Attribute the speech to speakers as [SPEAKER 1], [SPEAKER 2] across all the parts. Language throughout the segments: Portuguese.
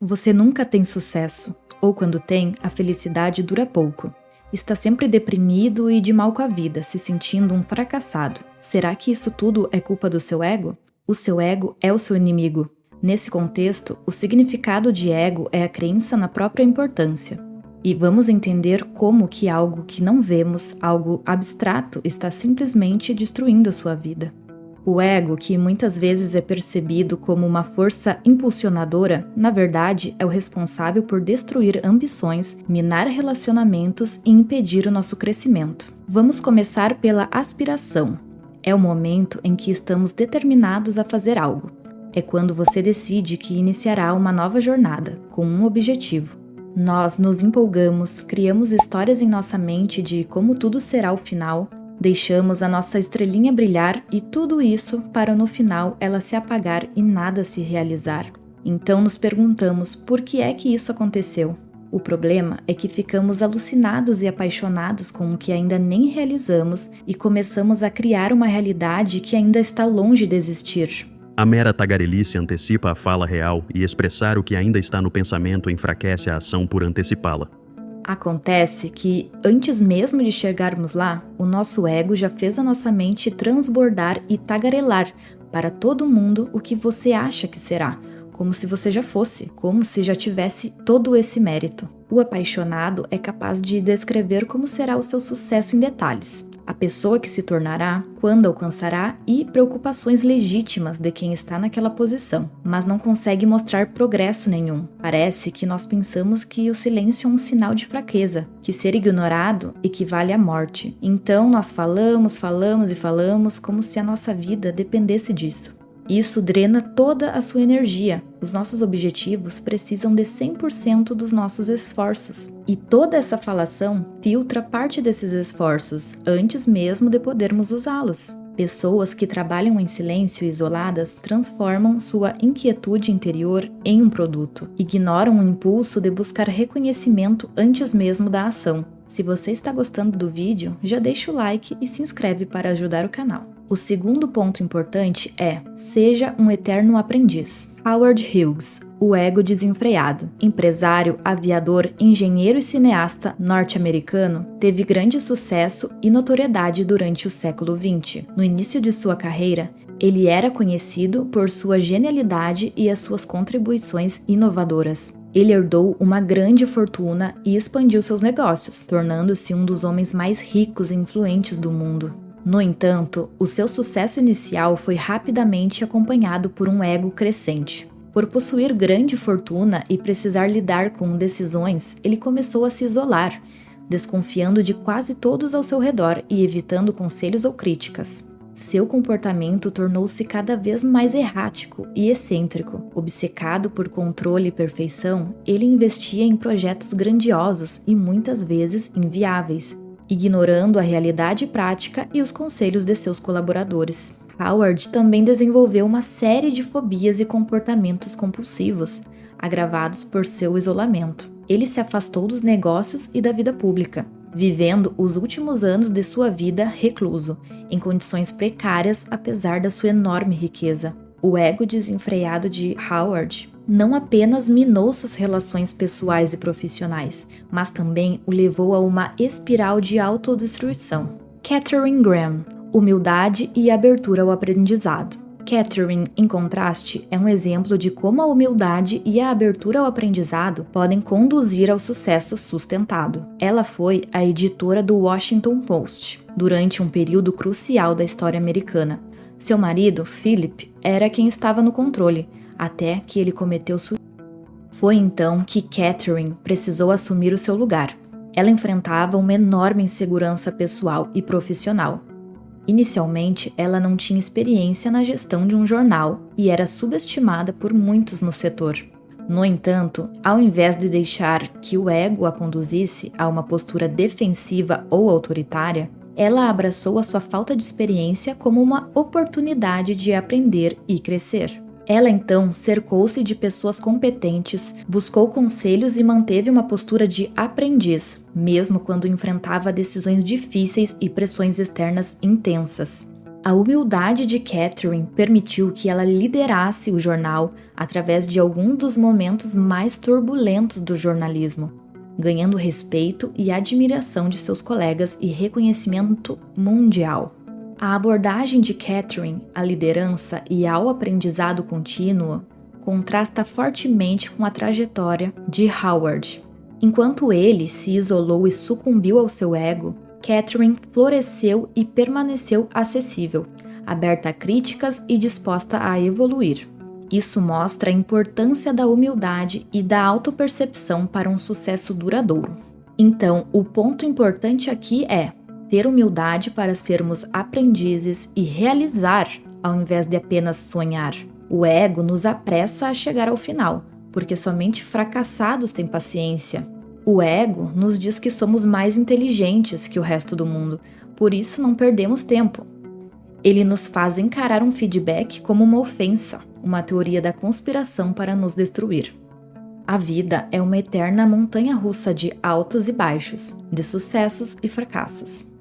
[SPEAKER 1] Você nunca tem sucesso, ou quando tem, a felicidade dura pouco. Está sempre deprimido e de mal com a vida, se sentindo um fracassado. Será que isso tudo é culpa do seu ego? O seu ego é o seu inimigo. Nesse contexto, o significado de ego é a crença na própria importância. E vamos entender como que algo que não vemos, algo abstrato, está simplesmente destruindo a sua vida. O ego, que muitas vezes é percebido como uma força impulsionadora, na verdade é o responsável por destruir ambições, minar relacionamentos e impedir o nosso crescimento. Vamos começar pela aspiração. É o momento em que estamos determinados a fazer algo. É quando você decide que iniciará uma nova jornada, com um objetivo. Nós nos empolgamos, criamos histórias em nossa mente de como tudo será o final, deixamos a nossa estrelinha brilhar e tudo isso para no final ela se apagar e nada se realizar. Então nos perguntamos por que é que isso aconteceu. O problema é que ficamos alucinados e apaixonados com o que ainda nem realizamos e começamos a criar uma realidade que ainda está longe de existir.
[SPEAKER 2] A mera tagarelice antecipa a fala real e expressar o que ainda está no pensamento enfraquece a ação por antecipá-la.
[SPEAKER 1] Acontece que, antes mesmo de chegarmos lá, o nosso ego já fez a nossa mente transbordar e tagarelar para todo mundo o que você acha que será, como se você já fosse, como se já tivesse todo esse mérito. O apaixonado é capaz de descrever como será o seu sucesso em detalhes, a pessoa que se tornará, quando alcançará e preocupações legítimas de quem está naquela posição, mas não consegue mostrar progresso nenhum. Parece que nós pensamos que o silêncio é um sinal de fraqueza, que ser ignorado equivale à morte. Então nós falamos como se a nossa vida dependesse disso. Isso drena toda a sua energia. Os nossos objetivos precisam de 100% dos nossos esforços. E toda essa falação filtra parte desses esforços antes mesmo de podermos usá-los. Pessoas que trabalham em silêncio e isoladas transformam sua inquietude interior em um produto. Ignoram o impulso de buscar reconhecimento antes mesmo da ação. Se você está gostando do vídeo, já deixa o like e se inscreve para ajudar o canal. O segundo ponto importante é: seja um eterno aprendiz. Howard Hughes, o ego desenfreado. Empresário, aviador, engenheiro e cineasta norte-americano, teve grande sucesso e notoriedade durante o século XX. No início de sua carreira, ele era conhecido por sua genialidade e as suas contribuições inovadoras. Ele herdou uma grande fortuna e expandiu seus negócios, tornando-se um dos homens mais ricos e influentes do mundo. No entanto, o seu sucesso inicial foi rapidamente acompanhado por um ego crescente. Por possuir grande fortuna e precisar lidar com decisões, ele começou a se isolar, desconfiando de quase todos ao seu redor e evitando conselhos ou críticas. Seu comportamento tornou-se cada vez mais errático e excêntrico. Obcecado por controle e perfeição, ele investia em projetos grandiosos e muitas vezes inviáveis, ignorando a realidade prática e os conselhos de seus colaboradores. Howard também desenvolveu uma série de fobias e comportamentos compulsivos, agravados por seu isolamento. Ele se afastou dos negócios e da vida pública, vivendo os últimos anos de sua vida recluso, em condições precárias apesar da sua enorme riqueza. O ego desenfreado de Howard não apenas minou suas relações pessoais e profissionais, mas também o levou a uma espiral de autodestruição. Katharine Graham, humildade e abertura ao aprendizado. Katharine, em contraste, é um exemplo de como a humildade e a abertura ao aprendizado podem conduzir ao sucesso sustentado. Ela foi a editora do Washington Post durante um período crucial da história americana. Seu marido, Philip, era quem estava no controle, até que ele cometeu suicídio. Foi então que Katharine precisou assumir o seu lugar. Ela enfrentava uma enorme insegurança pessoal e profissional. Inicialmente, ela não tinha experiência na gestão de um jornal e era subestimada por muitos no setor. No entanto, ao invés de deixar que o ego a conduzisse a uma postura defensiva ou autoritária, ela abraçou a sua falta de experiência como uma oportunidade de aprender e crescer. Ela então cercou-se de pessoas competentes, buscou conselhos e manteve uma postura de aprendiz, mesmo quando enfrentava decisões difíceis e pressões externas intensas. A humildade de Catherine permitiu que ela liderasse o jornal através de alguns dos momentos mais turbulentos do jornalismo, ganhando respeito e admiração de seus colegas e reconhecimento mundial. A abordagem de Catherine à liderança e ao aprendizado contínuo contrasta fortemente com a trajetória de Howard. Enquanto ele se isolou e sucumbiu ao seu ego, Catherine floresceu e permaneceu acessível, aberta a críticas e disposta a evoluir. Isso mostra a importância da humildade e da autopercepção para um sucesso duradouro. Então, o ponto importante aqui é ter humildade para sermos aprendizes e realizar, ao invés de apenas sonhar. O ego nos apressa a chegar ao final, porque somente fracassados têm paciência. O ego nos diz que somos mais inteligentes que o resto do mundo, por isso não perdemos tempo. Ele nos faz encarar um feedback como uma ofensa, uma teoria da conspiração para nos destruir. A vida é uma eterna montanha-russa de altos e baixos, de sucessos e fracassos.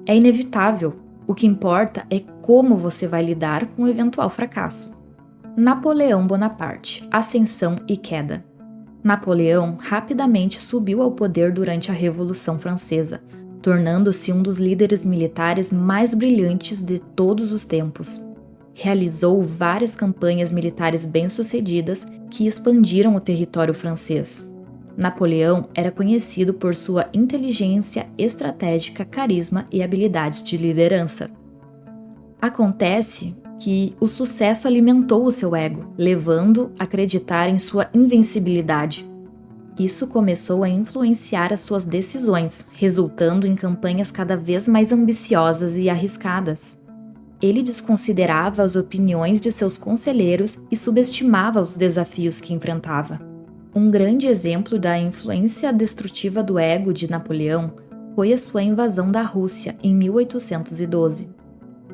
[SPEAKER 1] É inevitável, o que importa é como você vai lidar com o eventual fracasso. Napoleão Bonaparte, ascensão e queda. Napoleão rapidamente subiu ao poder durante a Revolução Francesa, tornando-se um dos líderes militares mais brilhantes de todos os tempos. Realizou várias campanhas militares bem-sucedidas que expandiram o território francês. Napoleão era conhecido por sua inteligência estratégica, carisma e habilidades de liderança. Acontece que o sucesso alimentou o seu ego, levando a acreditar em sua invencibilidade. Isso começou a influenciar as suas decisões, resultando em campanhas cada vez mais ambiciosas e arriscadas. Ele desconsiderava as opiniões de seus conselheiros e subestimava os desafios que enfrentava. Um grande exemplo da influência destrutiva do ego de Napoleão foi a sua invasão da Rússia em 1812.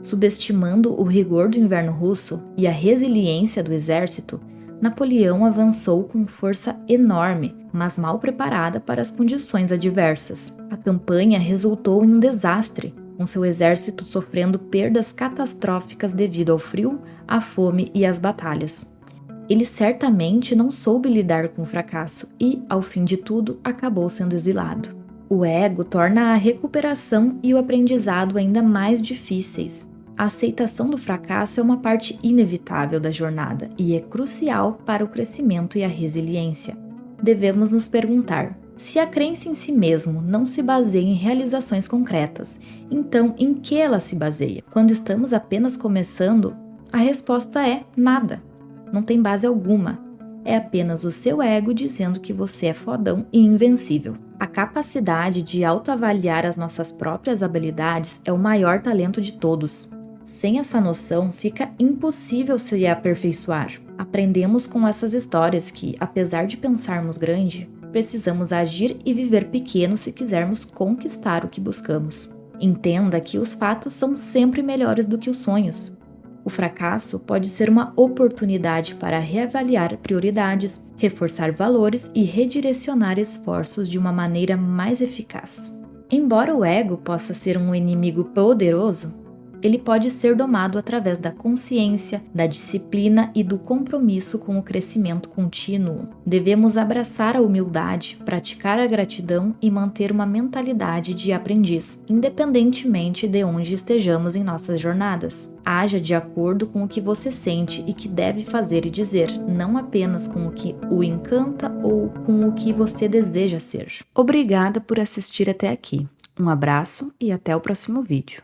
[SPEAKER 1] Subestimando o rigor do inverno russo e a resiliência do exército, Napoleão avançou com força enorme, mas mal preparada para as condições adversas. A campanha resultou em um desastre, com seu exército sofrendo perdas catastróficas devido ao frio, à fome e às batalhas. Ele certamente não soube lidar com o fracasso e, ao fim de tudo, acabou sendo exilado. O ego torna a recuperação e o aprendizado ainda mais difíceis. A aceitação do fracasso é uma parte inevitável da jornada e é crucial para o crescimento e a resiliência. Devemos nos perguntar: se a crença em si mesmo não se baseia em realizações concretas, então em que ela se baseia? Quando estamos apenas começando, a resposta é nada. Não tem base alguma. É apenas o seu ego dizendo que você é fodão e invencível. A capacidade de autoavaliar as nossas próprias habilidades é o maior talento de todos. Sem essa noção, fica impossível se aperfeiçoar. Aprendemos com essas histórias que, apesar de pensarmos grande, precisamos agir e viver pequeno se quisermos conquistar o que buscamos. Entenda que os fatos são sempre melhores do que os sonhos. O fracasso pode ser uma oportunidade para reavaliar prioridades, reforçar valores e redirecionar esforços de uma maneira mais eficaz. Embora o ego possa ser um inimigo poderoso, ele pode ser domado através da consciência, da disciplina e do compromisso com o crescimento contínuo. Devemos abraçar a humildade, praticar a gratidão e manter uma mentalidade de aprendiz, independentemente de onde estejamos em nossas jornadas. Haja de acordo com o que você sente e que deve fazer e dizer, não apenas com o que o encanta ou com o que você deseja ser. Obrigada por assistir até aqui. Um abraço e até o próximo vídeo.